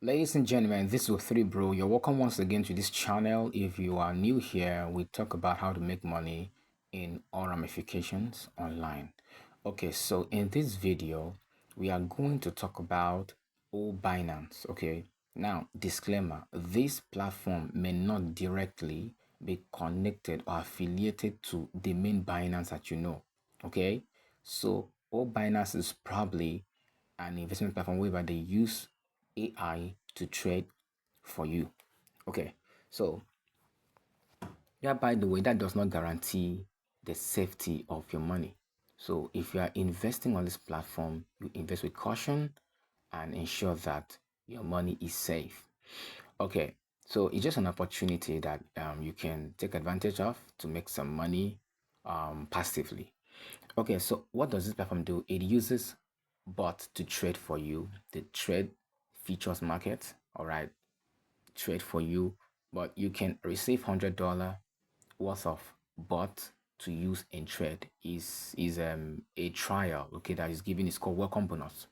Ladies and gentlemen, this is 3 Bro. You're welcome once again to this channel. If you are new here, we talk about how to make money in all ramifications online. Okay, so in this video, we are going to talk about OBinance. Okay, now disclaimer: this platform may not directly be connected or affiliated to the main Binance that you know. Okay, so OBinance is probably an investment platform whereby they use AI to trade for you. Okay, so yeah, by the way, that does not guarantee the safety of your money. So if you are investing on this platform, you invest with caution and ensure that your money is safe. Okay, so it's just an opportunity that you can take advantage of to make some money passively. Okay, so what does this platform do? It uses bots to trade for you. The trade features market, all right, trade for you, but you can receive $100 worth of bot to use in trade. Is a trial, okay, that is given. It's called welcome bonus.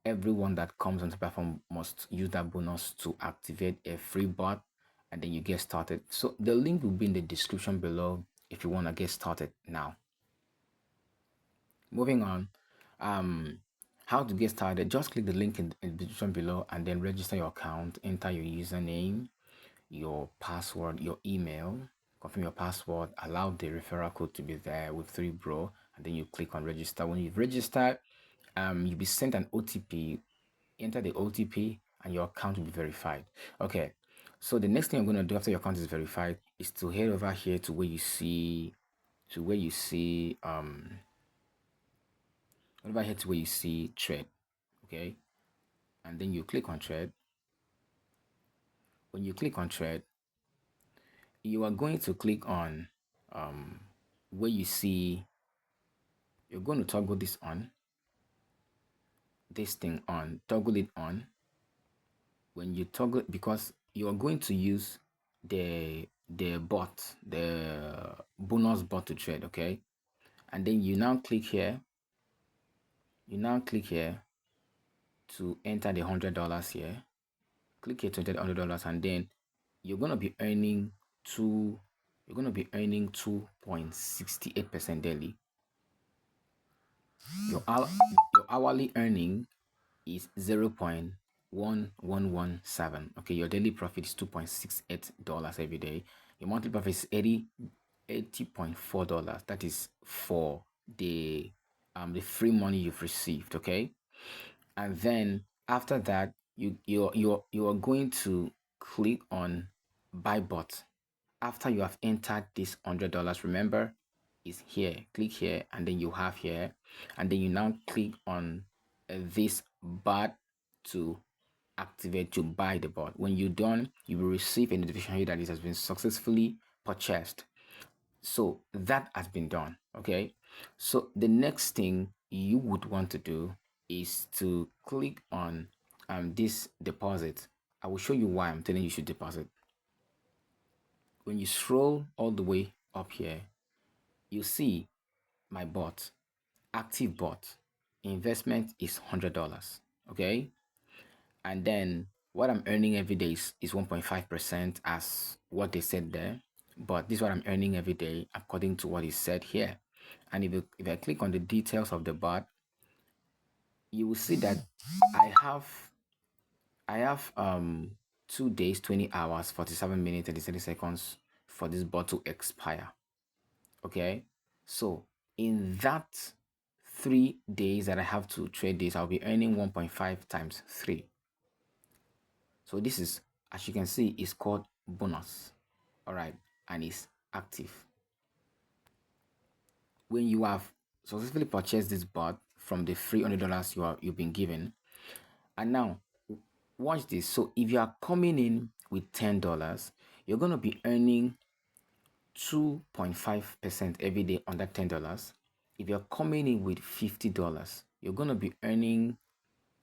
Everyone that comes on the platform must use that bonus to activate a free bot, and then you get started. So the link will be in the description below if you want to get started now. Moving on, how to get started: just click the link in the description below and then register your account. Enter your username, your password, your email, confirm your password, allow the referral code to be there with 3 Bro, and then you click on register. When you've registered, you'll be sent an OTP. Enter the OTP and your account will be verified. Okay, so the next thing I'm going to do after your account is verified is to head over here to where you see over here to where you see trade. Okay, and then you click on trade. When you click on trade, you are going to click on where you see, you're going to toggle this on, toggle it on. When you toggle, because you are going to use the bot, the bonus bot to trade. Okay, and then you now click here. To enter the $100 here. Click here to enter the $100, and then you're going to be earning 2.68% daily. Your hourly earning is 0.1117. Okay, your daily profit is $2.68 every day. Your monthly profit is $80.4. That is for the free money you've received. Okay, and then after that, you are going to click on buy bot. After you have entered this $100, remember, is here. Click here, and then you have here, and then you now click on this bot to activate, to buy the bot. When you're done, you will receive a notification here that it has been successfully purchased. So that has been done. Okay, so the next thing you would want to do is to click on this deposit. I will show you why I'm telling you should deposit. When you scroll all the way up here, you see my bot, active bot. Investment is $100. Okay, and then what I'm earning every day is 1.5%, as what they said there. But this is what I'm earning every day according to what is said here. And if I click on the details of the bot, you will see that I have 2 days, 20 hours, 47 minutes, 30 seconds for this bot to expire. Okay, so in that 3 days that I have to trade this, I'll be earning 1.5 times 3. So this is, as you can see, is called bonus. All right, and it's active. When you have successfully purchased this bot from the free $100 you've been given, and now watch this. So if you are coming in with $10, you're going to be earning 2.5% every day on that $10. If you're coming in with $50, you're going to be earning,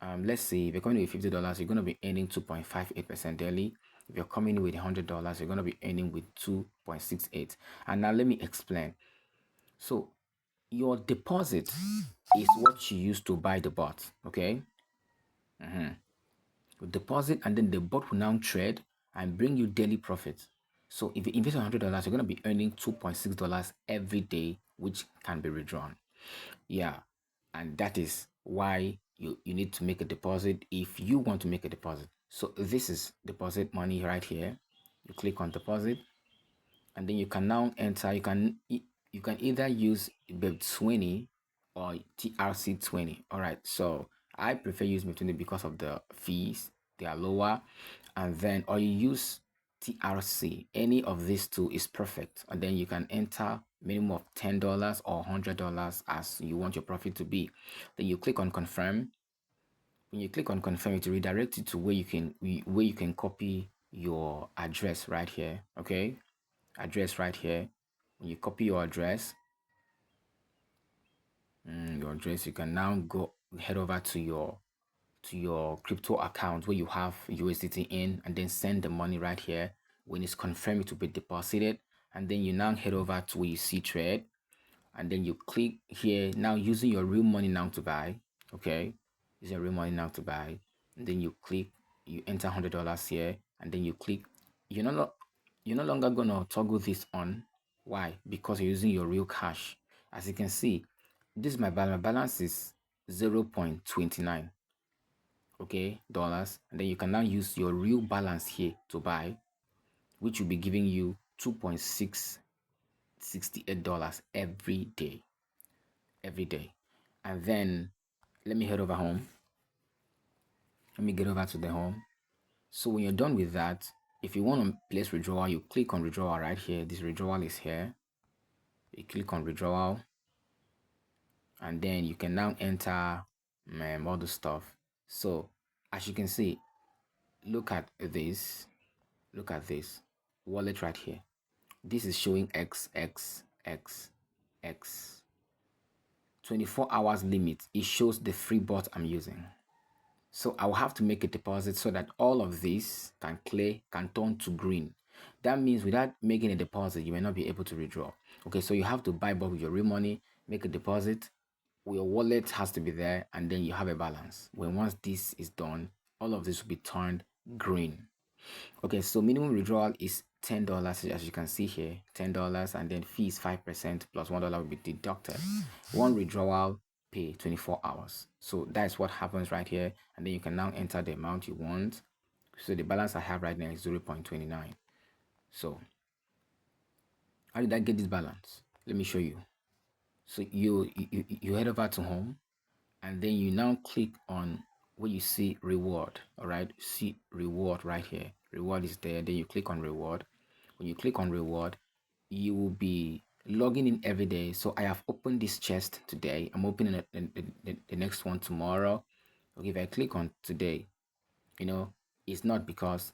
let's say if you're coming in with $50, you're going to be earning 2.58% daily. If you're coming in with $100, you're going to be earning with 2.68. And now let me explain. So your deposit is what you use to buy the bot. Okay, You deposit, and then the bot will now trade and bring you daily profits. So if you invest $100, you're going to be earning $2.6 every day, which can be withdrawn. Yeah, and that is why you need to make a deposit if you want to make a deposit. So this is deposit money right here. You click on deposit, and then you can now enter. You can either use BEP20 or TRC20. All right, so I prefer using BEP20 because of the fees. They are lower, and then or you use TRC. Any of these two is perfect, and then you can enter minimum of $10 or $100 as you want your profit to be. Then you click on confirm. When you click on confirm, it will redirect you to where you can copy your address right here. Okay, address right here. When you copy your address, you can now go head over to your crypto account where you have USDT in, and then send the money right here. When it's confirmed, it will be deposited, and then you now head over to where you see trade, and then you click here now using your real money now to buy. Okay, use your real money now to buy, and then you click, you enter $100 here, and then you click. You're no longer gonna toggle this on. Why? Because you're using your real cash. As you can see, this is my balance. My balance is 0.29, okay, dollars, and then you can now use your real balance here to buy, which will be giving you $2.668 every day. And then let me head over home. Let me get over to the home. So when you're done with that, if you want to place withdrawal, you click on withdrawal right here. This withdrawal is here. You click on withdrawal, and then you can now enter all the stuff. So as you can see, look at this wallet right here. This is showing XXXX 24 hours limit. It shows the free bot I'm using. So I will have to make a deposit so that all of this can turn to green. That means without making a deposit, you may not be able to withdraw. Okay, so you have to buy bot with your real money, make a deposit. Your wallet has to be there, and then you have a balance. Once this is done, all of this will be turned green. Okay, so minimum withdrawal is $10, as you can see here, $10, and then fees 5% plus $1 will be deducted. One withdrawal, pay 24 hours. So that's what happens right here, and then you can now enter the amount you want. So the balance I have right now is 0.29. So how did I get this balance? Let me show you. So you head over to home, and then you now click on where you see reward. All right, see reward right here. Reward is there. Then you click on reward. When you click on reward, you will be logging in every day. So I have opened this chest today. I'm opening the next one tomorrow. Okay, if I click on today, it's not, because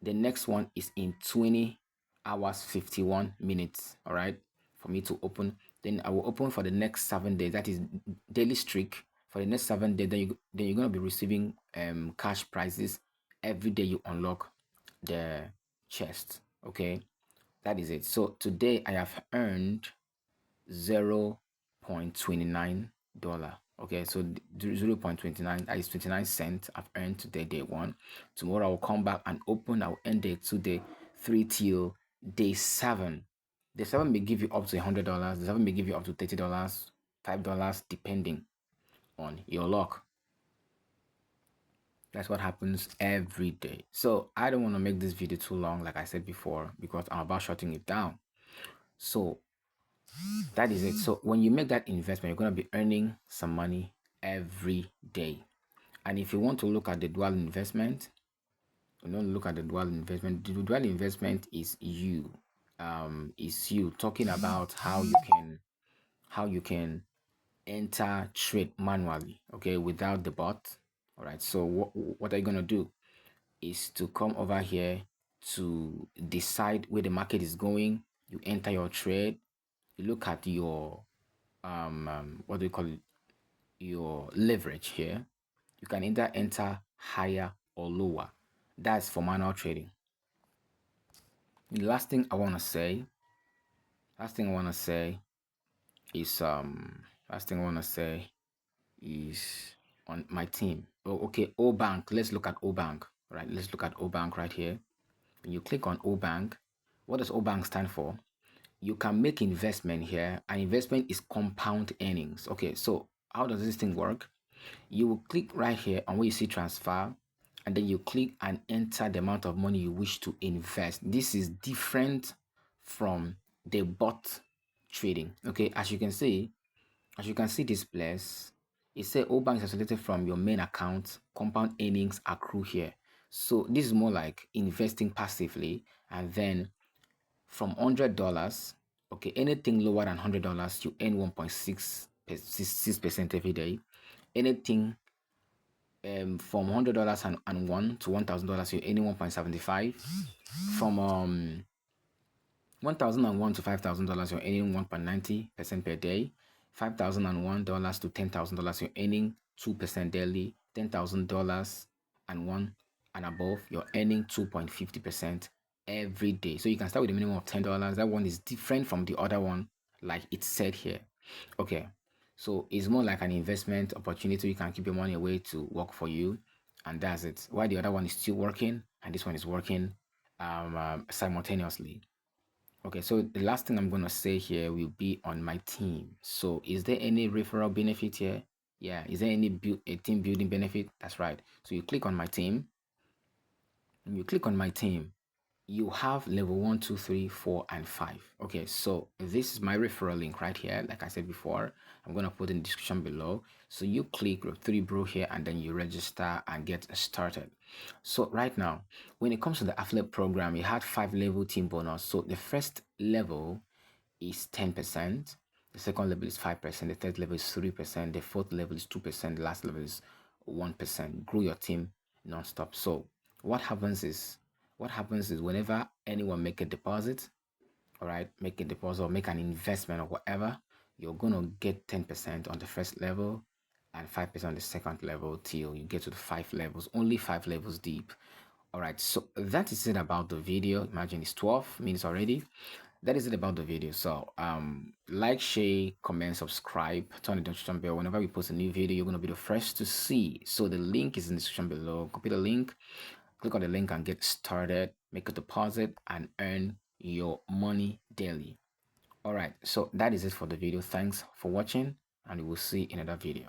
the next one is in 20 hours 51 minutes. All right, for me to open. Then I will open for the next 7 days. That is daily streak for the next 7 days. Then you're gonna be receiving cash prizes every day you unlock the chest. Okay, that is it. So today I have earned $0.29. Okay, so 0.29, that is 29 cents I've earned today, day one. Tomorrow I'll come back and open. I'll end day 2, day 3 till day 7. Day 7 may give you up to $100. Day 7 may give you up to $30, $5, depending on your luck. That's what happens every day. So I don't want to make this video too long, like I said before, because I'm about shutting it down. So that is it. So when you make that investment, you're going to be earning some money every day. And if you want to look at the dual investment, the dual investment is you talking about how you can enter trade manually, okay, without the bot. All right, so what are you going to do is to come over here to decide where the market is going. You enter your trade, you look at your what do you call it, your leverage here. You can either enter higher or lower. That's for manual trading. The last thing I want to say is on my team. Oh, okay, O Bank. Let's look at O Bank. Right, let's look at O Bank right here. When you click on O Bank, what does O Bank stand for? You can make investment here, and investment is compound earnings. Okay, so how does this thing work? You will click right here on where you see transfer, and then you click and enter the amount of money you wish to invest. This is different from the bot trading. Okay, as you can see this place, it says all banks are selected from your main account, compound earnings accrue here. So this is more like investing passively, and then from $100, okay, anything lower than $100, you earn 1.66% every day. Anything from $100 and one to $1,000, you're earning 1.75. From 1,001 to $5,000, you're earning 1.90% per day. $5,001 to $10,000, you're earning 2% daily. $10,000 and one and above, you're earning 2.50% every day. So you can start with a minimum of $10. That one is different from the other one, like it said here. Okay, so it's more like an investment opportunity. You can keep your money away to work for you, and that's it. While the other one is still working, and this one is working simultaneously. Okay, so the last thing I'm going to say here will be on my team. So is there any referral benefit here? Yeah, is there any a team building benefit? That's right. So you click on my team. When you click on my team, you have level 1, 2, 3, 4, and 5. Okay, so this is my referral link right here. Like I said before, I'm going to put in the description below. So you click group 3 bro here, and then you register and get started. So right now, when it comes to the affiliate program, it had 5 level team bonus. So the first level is 10%, the second level is 5%, the third level is 3%, the fourth level is 2%, the last level is 1%. Grow your team non-stop. So what happens is whenever anyone make a deposit, all right, make a deposit or make an investment or whatever, you're gonna get 10% on the first level and 5% on the second level till you get to the 5 levels, only 5 levels deep. All right, so that is it about the video. Imagine it's 12 minutes already. That is it about the video. So like, share, comment, subscribe, turn the notification bell. Whenever we post a new video, you're going to be the first to see. So the link is in the description below. Copy the link, click on the link and get started. Make a deposit and earn your money daily. All right, so that is it for the video. Thanks for watching, and we will see in another video.